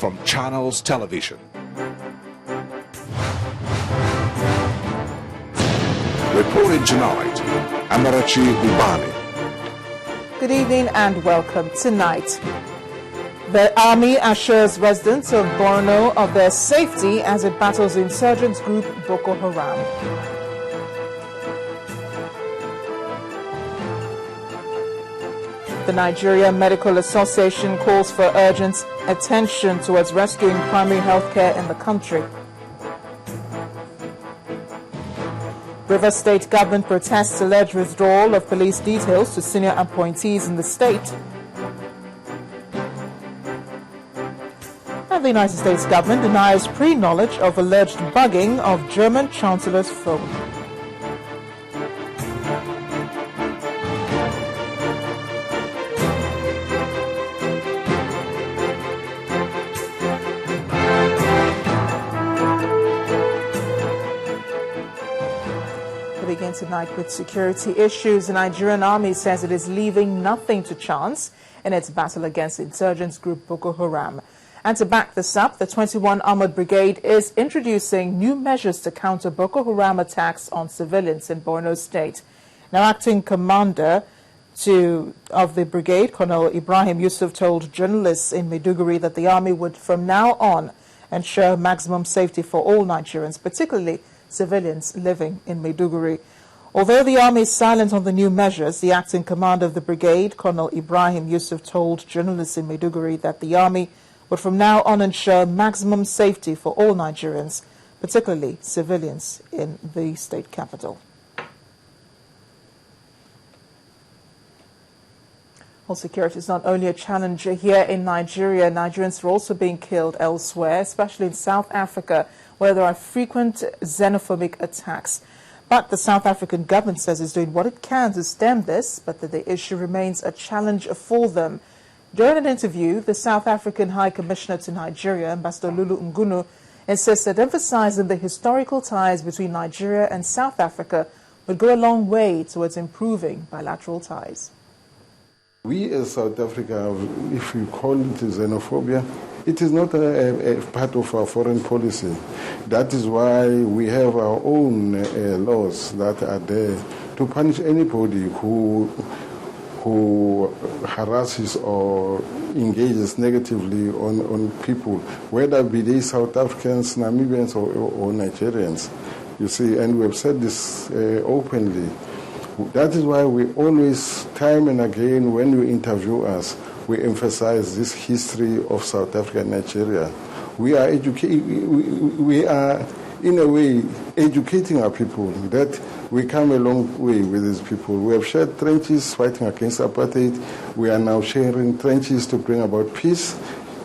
from Channels Television. Reporting tonight, Amarachi Ubani. Good evening and welcome tonight. The army assures residents of Borno of their safety as it battles insurgents group Boko Haram. The Nigerian Medical Association calls for urgent attention towards rescuing primary health care in the country. Rivers State government protests alleged withdrawal of police details to senior appointees in the state. And the United States government denies pre-knowledge of alleged bugging of German Chancellor's phone. We begin tonight with security issues. The Nigerian army says it is leaving nothing to chance in its battle against insurgents group Boko Haram. And to back this up, the 21 Armored Brigade is introducing new measures to counter Boko Haram attacks on civilians in Borno State. Now, acting commander of the brigade, Colonel Ibrahim Yusuf, told journalists in Maiduguri that the army would from now on ensure maximum safety for all Nigerians, particularly civilians living in Maiduguri. Although the army is silent on the new measures, the acting commander of the brigade, Colonel Ibrahim Yusuf, told journalists in Maiduguri that the army would from now on ensure maximum safety for all Nigerians, particularly civilians in the state capital. Well, security is not only a challenge here in Nigeria. Nigerians are also being killed elsewhere, especially in South Africa, where there are frequent xenophobic attacks. But the South African government says it's doing what it can to stem this, but that the issue remains a challenge for them. During an interview, the South African High Commissioner to Nigeria, Ambassador Lulu Ngunu, insists that emphasizing the historical ties between Nigeria and South Africa would go a long way towards improving bilateral ties. We as South Africa, if we call it xenophobia, it is not a part of our foreign policy. That is why we have our own laws that are there to punish anybody who harasses or engages negatively on people, whether be they South Africans, Namibians, or Nigerians. You see, and we have said this openly. That is why we always, time and again, when you interview us, we emphasize this history of South Africa and Nigeria. We are in a way, educating our people that we come a long way with these people. We have shared trenches fighting against apartheid. We are now sharing trenches to bring about peace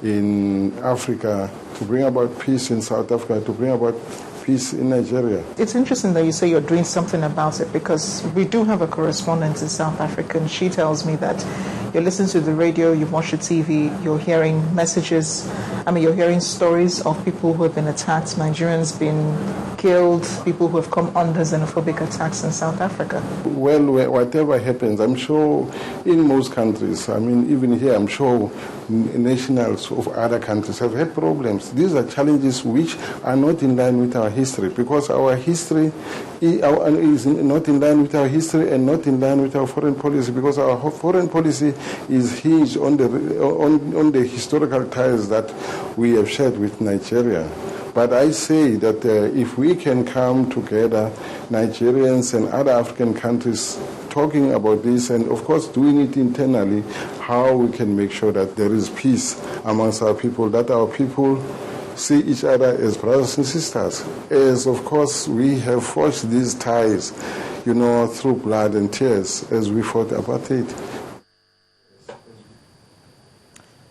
in Africa, to bring about peace in South Africa, to bring about peace in Nigeria. It's interesting that you say you're doing something about it, because we do have a correspondent in South Africa, and she tells me that you're listening to the radio, you watch the TV, you're hearing messages, you're hearing stories of people who have been attacked, Nigerians being killed, people who have come under xenophobic attacks in South Africa. Well, whatever happens, I'm sure in most countries, even here, I'm sure nationals of other countries have had problems. These are challenges which are not in line with our history, because our history is not in line with our history and not in line with our foreign policy, because our foreign policy is hinged on the historical ties that we have shared with Nigeria. But I say that if we can come together, Nigerians and other African countries, talking about this and, of course, doing it internally, how we can make sure that there is peace amongst our people, that our people see each other as brothers and sisters. As, of course, we have forged these ties, through blood and tears as we fought apartheid.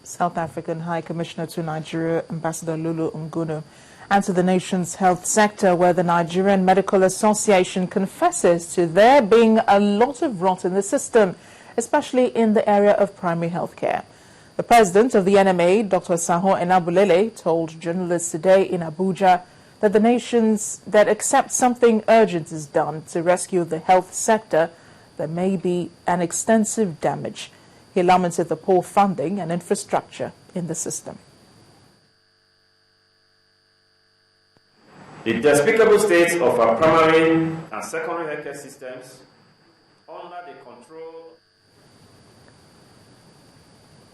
South African High Commissioner to Nigeria, Ambassador Lulu Ngunu. And to the nation's health sector, where the Nigerian Medical Association confesses to there being a lot of rot in the system, especially in the area of primary health care. The president of the NMA, Dr. Saho Enabulele, told journalists today in Abuja that except something urgent is done to rescue the health sector, there may be an extensive damage. He lamented the poor funding and infrastructure in the system. The despicable state of our primary and secondary healthcare systems under the control.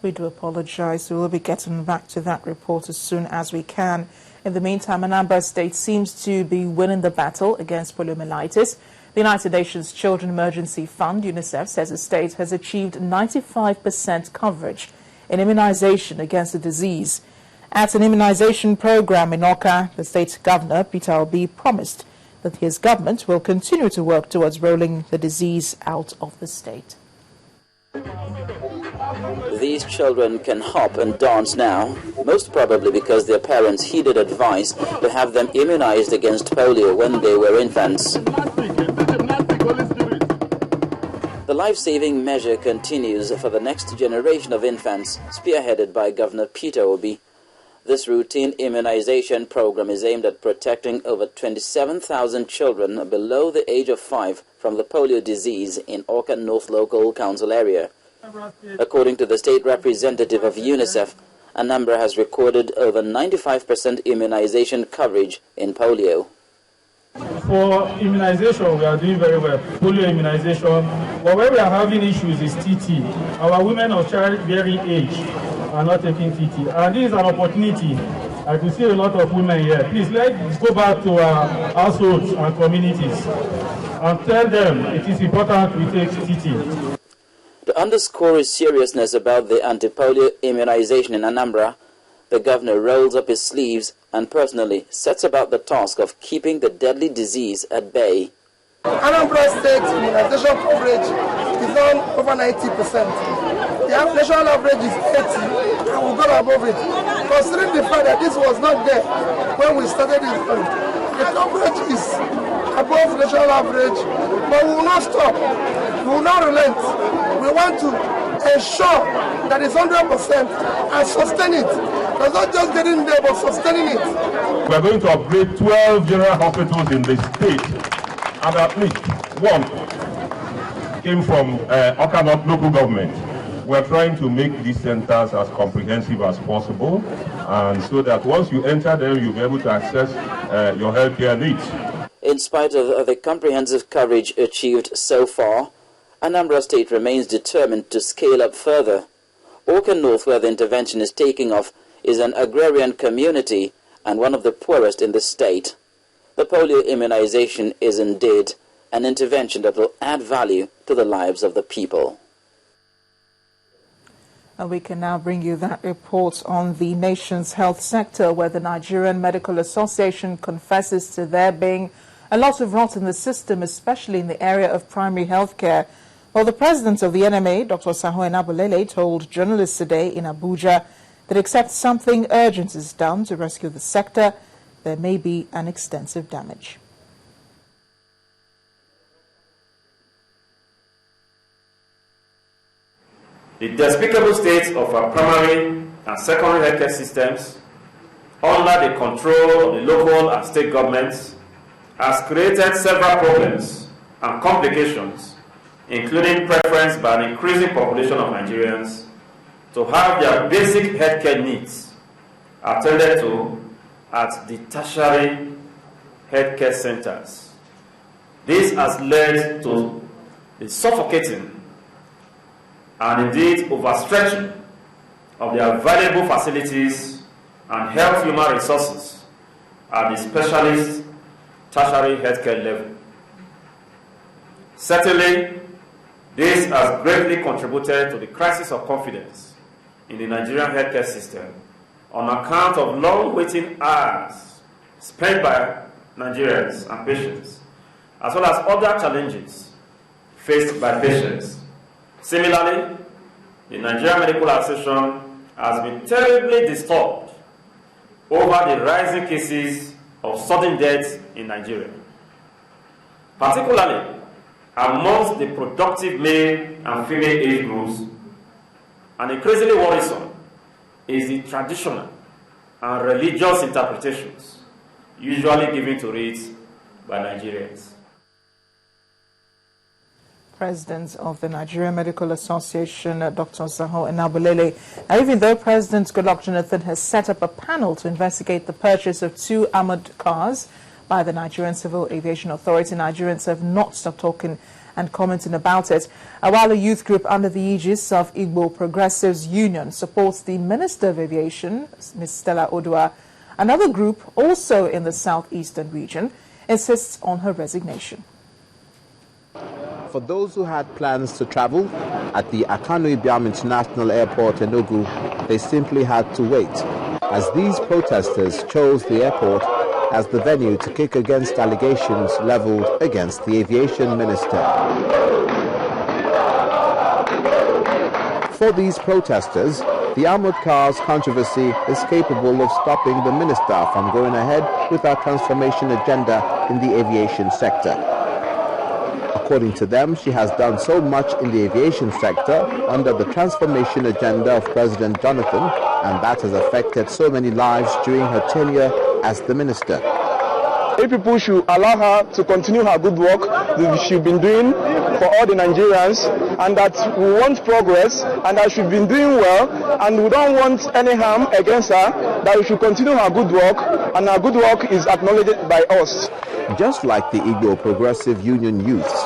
We do apologize. We will be getting back to that report as soon as we can. In the meantime, Anambra State seems to be winning the battle against poliomyelitis. The United Nations Children Emergency Fund, UNICEF, says the state has achieved 95% coverage in immunization against the disease. At an immunization program in Awka, the state governor, Peter Obi, promised that his government will continue to work towards rolling the disease out of the state. These children can hop and dance now, most probably because their parents heeded advice to have them immunized against polio when they were infants. The life-saving measure continues for the next generation of infants, spearheaded by Governor Peter Obi. This routine immunization program is aimed at protecting over 27,000 children below the age of 5 from the polio disease in Awka North Local Council area. According to the state representative of UNICEF, Anambra has recorded over 95% immunization coverage in polio. For immunization, we are doing very well. Polio immunization. But where we are having issues is TT. Our women of childbearing age are not taking TT. And this is an opportunity. I can see a lot of women here. Please, let's go back to our households and communities and tell them it is important we take TT. To underscore his seriousness about the anti-polio immunization in Anambra, the governor rolls up his sleeves and personally sets about the task of keeping the deadly disease at bay. Anambra State immunization coverage is now over 90%. The national average is 80, and we've gone above it. Considering the fact that this was not there when we started this fund, the coverage is above the national average, but we will not stop. We will not relent. We want to ensure that it's 100% and sustain it. It's not just getting there, but sustaining it. We are going to upgrade 12 general hospitals in the state, and at least one came from Awka North local government. We are trying to make these centers as comprehensive as possible, and so that once you enter them, you'll be able to access your healthcare needs. In spite of the comprehensive coverage achieved so far, Anambra State remains determined to scale up further. Awka North, where the intervention is taking off, is an agrarian community and one of the poorest in the state. The polio immunization is indeed an intervention that will add value to the lives of the people. And we can now bring you that report on the nation's health sector, where the Nigerian Medical Association confesses to there being a lot of rot in the system, especially in the area of primary health care. Well, the president of the NMA, Dr. Saho Enabulele, told journalists today in Abuja that except something urgent is done to rescue the sector, there may be an extensive damage. The despicable state of our primary and secondary healthcare systems, under the control of the local and state governments, has created several problems and complications, including preference by an increasing population of Nigerians to have their basic healthcare needs attended to at the tertiary healthcare centers. This has led to the suffocating and indeed overstretching of the available facilities and health human resources at the specialist tertiary healthcare level. Certainly, this has greatly contributed to the crisis of confidence in the Nigerian healthcare system on account of long waiting hours spent by Nigerians and patients, as well as other challenges faced by patients. Similarly, the Nigerian Medical Association has been terribly disturbed over the rising cases of sudden death in Nigeria, particularly amongst the productive male and female age groups, and increasingly worrisome is the traditional and religious interpretations usually given to it by Nigerians. President of the Nigerian Medical Association, Dr. Saho Enabulele. Now, even though President Goodluck Jonathan has set up a panel to investigate the purchase of 2 armored cars by the Nigerian Civil Aviation Authority. Nigerians have not stopped talking and commenting about it. While a youth group under the aegis of Igbo Progressives Union supports the Minister of Aviation, Ms. Stella Odua, another group, also in the southeastern region, insists on her resignation. For those who had plans to travel at the Akanu Ibiam International Airport in Enugu, they simply had to wait, as these protesters chose the airport as the venue to kick against allegations leveled against the aviation minister. For these protesters, the armored cars controversy is capable of stopping the minister from going ahead with our transformation agenda in the aviation sector. According to them, she has done so much in the aviation sector under the transformation agenda of President Jonathan, and that has affected so many lives during her tenure as the minister. If people should allow her to continue her good work that she's been doing for all the Nigerians, and that we want progress, and that she's been doing well, and we don't want any harm against her, that we should continue her good work, and her good work is acknowledged by us. Just like the Igbo Progressive Union youths,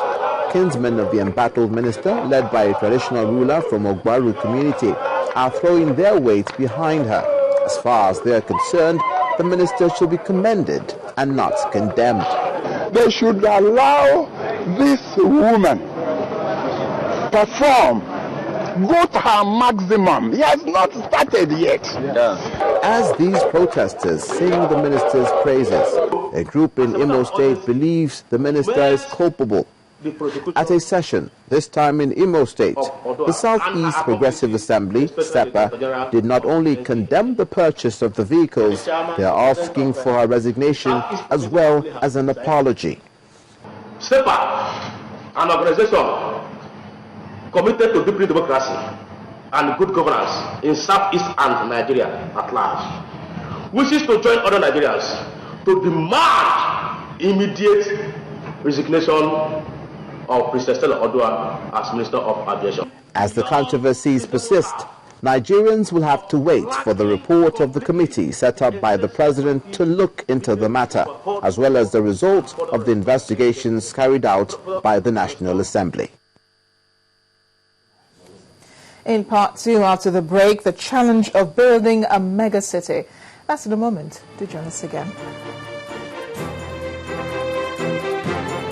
kinsmen of the embattled minister, led by a traditional ruler from Ogbaru community, are throwing their weight behind her. As far as they are concerned, the minister should be commended and not condemned. They should allow this woman perform, go to her maximum. He has not started yet. As these protesters sing the minister's praises, a group in Imo State believes the minister is culpable. At a session, this time in Imo State, the Southeast Progressive Assembly, SEPA, did not only condemn the purchase of the vehicles, they are asking for her resignation as well as an apology. SEPA, an organization committed to deepening democracy and good governance in Southeast and Nigeria at large, wishes to join other Nigerians to demand immediate resignation of Princess Stella Odua as Minister of Aviation. As the controversies persist, Nigerians will have to wait for the report of the committee set up by the President to look into the matter, as well as the result of the investigations carried out by the National Assembly. In part two, after the break, the challenge of building a mega city. That's in a moment. Do join us again.